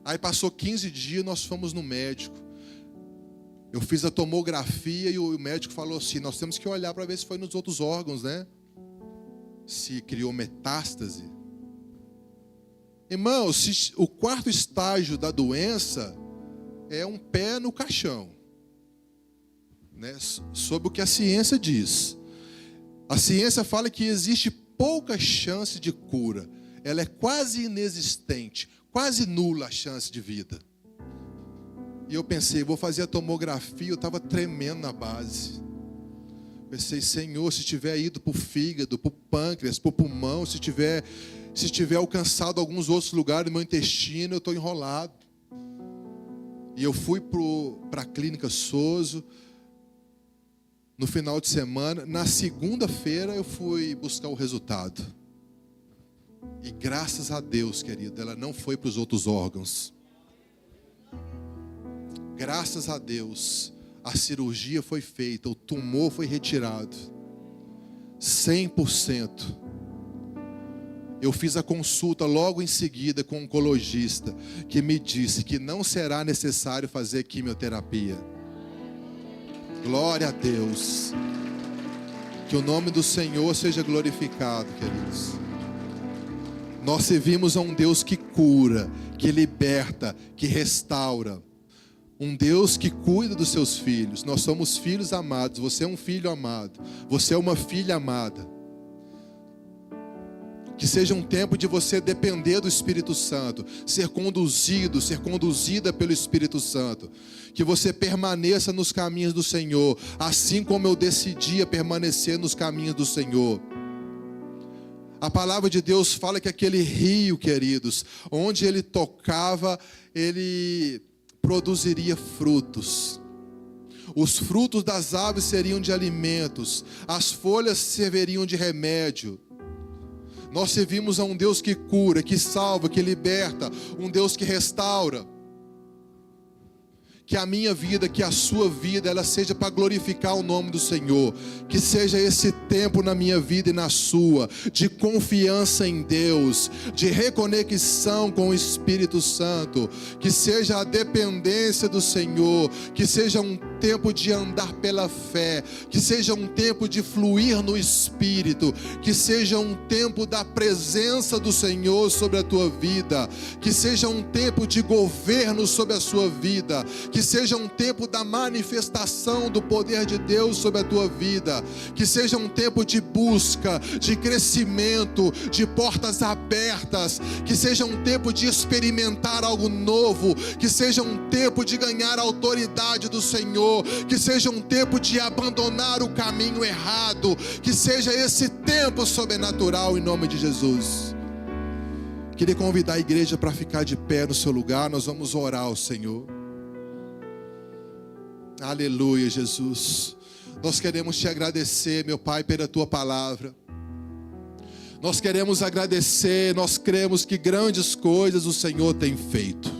Aí passou 15 dias, nós fomos no médico. Eu fiz a tomografia e o médico falou assim, nós temos que olhar para ver se foi nos outros órgãos, né? Se criou metástase. Irmãos, o 4º estágio da doença é um pé no caixão, né? Sobre o que a ciência diz. A ciência fala que existe pouca chance de cura. Ela é quase inexistente, quase nula a chance de vida. E eu pensei, vou fazer a tomografia, eu estava tremendo na base. Pensei, Senhor, se tiver ido para o fígado, para o pâncreas, para o pulmão, se tiver alcançado alguns outros lugares do meu intestino, eu estou enrolado. E eu fui para a clínica SOS no final de semana. Na segunda-feira eu fui buscar o resultado. E graças a Deus, querido, ela não foi para os outros órgãos. Graças a Deus, a cirurgia foi feita, o tumor foi retirado. 100%. Eu fiz a consulta logo em seguida com um oncologista, que me disse que não será necessário fazer quimioterapia. Glória a Deus. Que o nome do Senhor seja glorificado, queridos. Nós servimos a um Deus que cura, que liberta, que restaura. Um Deus que cuida dos seus filhos. Nós somos filhos amados. Você é um filho amado. Você é uma filha amada. Que seja um tempo de você depender do Espírito Santo, ser conduzido, ser conduzida pelo Espírito Santo. Que você permaneça nos caminhos do Senhor, assim como eu decidia permanecer nos caminhos do Senhor. A palavra de Deus fala que aquele rio, queridos, onde ele tocava, ele produziria frutos. Os frutos das árvores seriam de alimentos, as folhas serviriam de remédio. Nós servimos a um Deus que cura, que salva, que liberta, um Deus que restaura. Que a minha vida, que a sua vida, ela seja para glorificar o nome do Senhor. Que seja esse tempo na minha vida e na sua, de confiança em Deus, de reconexão com o Espírito Santo. Que seja a dependência do Senhor, que seja um tempo de andar pela fé, que seja um tempo de fluir no Espírito, que seja um tempo da presença do Senhor sobre a tua vida, que seja um tempo de governo sobre a sua vida, que seja um tempo da manifestação do poder de Deus sobre a tua vida, que seja um tempo de busca, de crescimento, de portas abertas, que seja um tempo de experimentar algo novo, que seja um tempo de ganhar a autoridade do Senhor, que seja um tempo de abandonar o caminho errado, que seja esse tempo sobrenatural em nome de Jesus. Queria convidar a igreja para ficar de pé no seu lugar, nós vamos orar ao Senhor. Aleluia, Jesus. Nós queremos te agradecer, meu Pai, pela tua palavra. Nós queremos agradecer, nós cremos que grandes coisas o Senhor tem feito.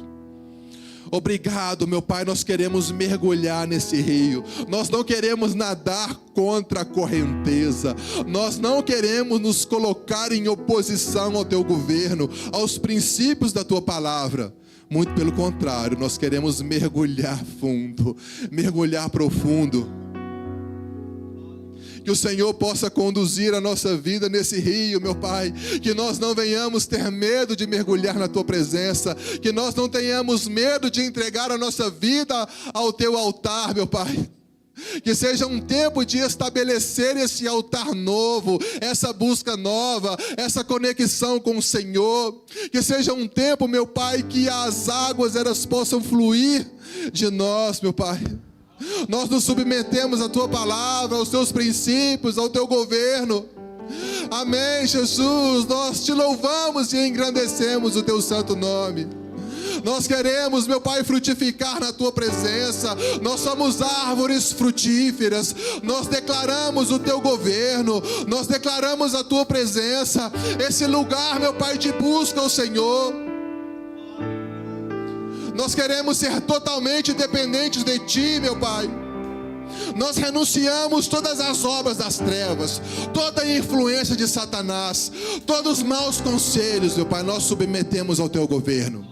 Obrigado, meu Pai, nós queremos mergulhar nesse rio. Nós não queremos nadar contra a correnteza. Nós não queremos nos colocar em oposição ao teu governo, aos princípios da tua palavra. Muito pelo contrário, nós queremos mergulhar fundo, mergulhar profundo. Que o Senhor possa conduzir a nossa vida nesse rio, meu Pai. Que nós não venhamos ter medo de mergulhar na tua presença. Que nós não tenhamos medo de entregar a nossa vida ao teu altar, meu Pai. Que seja um tempo de estabelecer esse altar novo, essa busca nova, essa conexão com o Senhor. Que seja um tempo, meu Pai, que as águas elas possam fluir de nós, meu Pai. Nós nos submetemos à tua palavra, aos teus princípios, ao teu governo. Amém, Jesus. Nós te louvamos e engrandecemos o teu santo nome. Nós queremos, meu Pai, frutificar na tua presença. Nós somos árvores frutíferas. Nós declaramos o teu governo. Nós declaramos a tua presença. Esse lugar, meu Pai, de busca ao Senhor. Nós queremos ser totalmente dependentes de ti, meu Pai. Nós renunciamos todas as obras das trevas, toda a influência de Satanás, todos os maus conselhos, meu Pai, nós submetemos ao teu governo.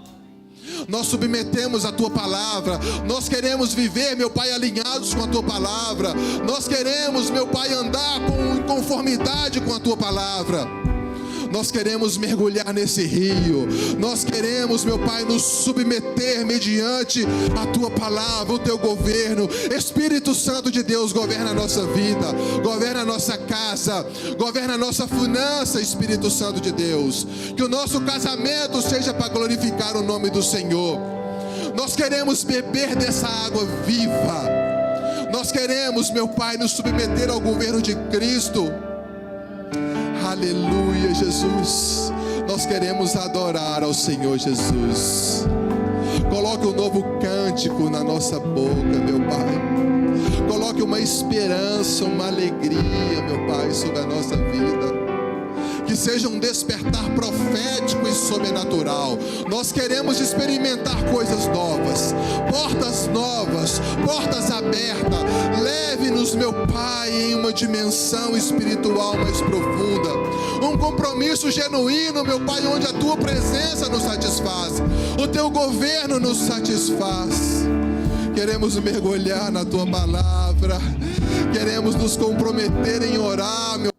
Nós submetemos a tua palavra. Nós queremos viver, meu Pai, alinhados com a tua palavra. Nós queremos, meu Pai, andar em conformidade com a tua palavra. Nós queremos mergulhar nesse rio. Nós queremos, meu Pai, nos submeter mediante a tua palavra, o teu governo. Espírito Santo de Deus, governa a nossa vida, governa a nossa casa, governa a nossa finança, Espírito Santo de Deus. Que o nosso casamento seja para glorificar o nome do Senhor. Nós queremos beber dessa água viva. Nós queremos, meu Pai, nos submeter ao governo de Cristo. Aleluia, Jesus. Nós queremos adorar ao Senhor Jesus. Coloque um novo cântico na nossa boca, meu Pai. Coloque uma esperança, uma alegria, meu Pai, sobre a nossa vida. Que seja um despertar profético e sobrenatural. Nós queremos experimentar coisas novas, portas abertas. Leve-nos, meu Pai, em uma dimensão espiritual mais profunda. Um compromisso genuíno, meu Pai, onde a tua presença nos satisfaz, o teu governo nos satisfaz. Queremos mergulhar na tua palavra. Queremos nos comprometer em orar, meu